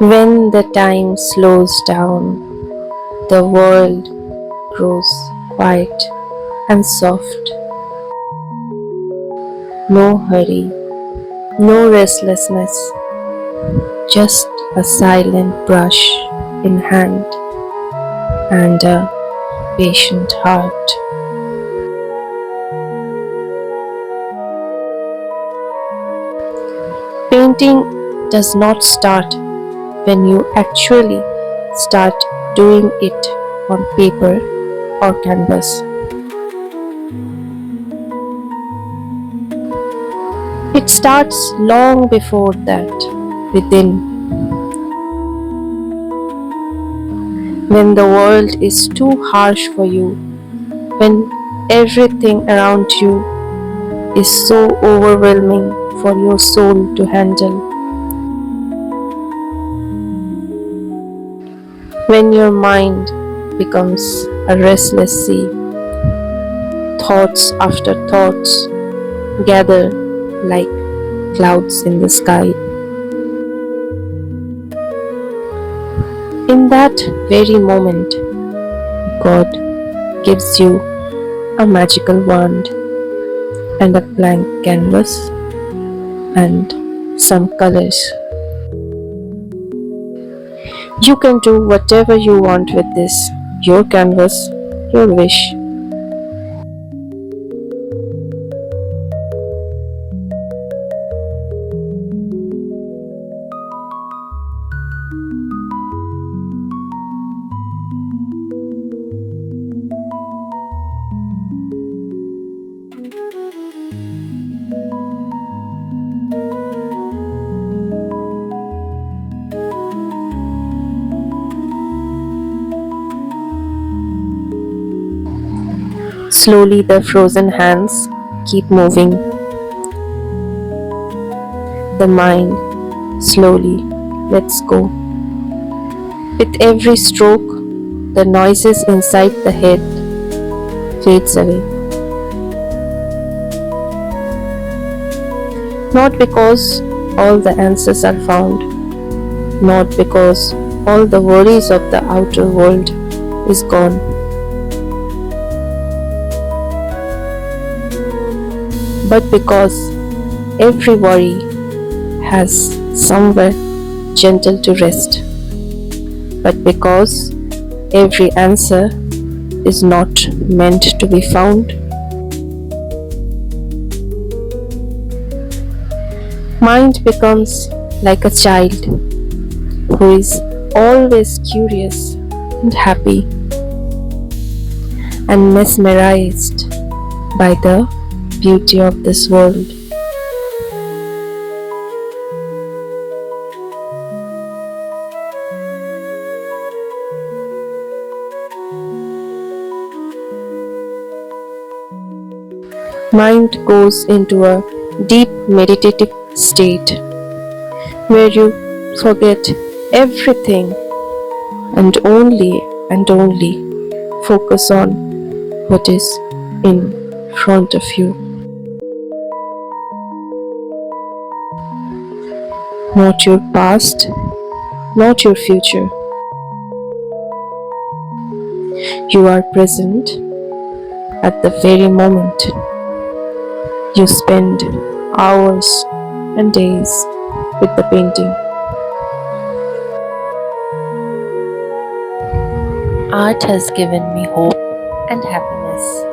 When the time slows down, the world grows quiet and soft. No hurry, no restlessness, just a silent brush in hand and a patient heart. Painting does not start when you actually start doing it on paper or canvas. It starts long before that, within, when the world is too harsh for you, when everything around you is so overwhelming for your soul to handle, when your mind becomes a restless sea, thoughts after thoughts gather like clouds in the sky. In that very moment, God gives you a magical wand and a blank canvas and some colors. You can do whatever you want with this, your canvas, your wish. Slowly, the frozen hands keep moving. The mind slowly lets go. With every stroke, the noises inside the head fades away. Not because all the answers are found, not because all the worries of the outer world is gone, but because every worry has somewhere gentle to rest, but because every answer is not meant to be found. Mind becomes like a child who is always curious and happy and mesmerized by the beauty of this world. Mind goes into a deep meditative state where you forget everything and only focus on what is in front of you. Not your past, not your future. You are present at the very moment. You spend hours and days with the painting. Art has given me hope and happiness.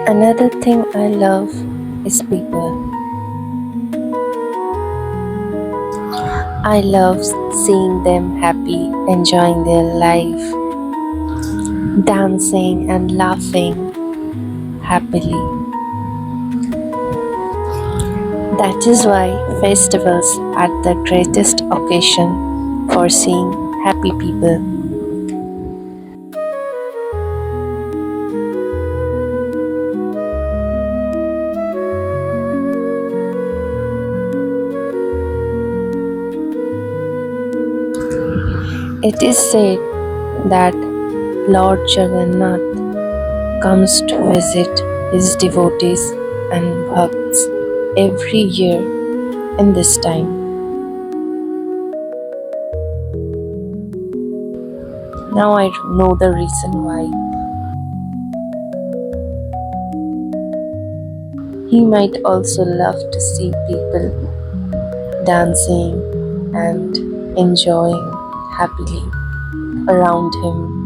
Another thing I love is people. I love seeing them happy, enjoying their life, dancing and laughing happily. That is why festivals are the greatest occasion for seeing happy people. It is said that Lord Jagannath comes to visit his devotees and bhakts every year in this time. Now I know the reason why. He might also love to see people dancing and enjoying happily around him.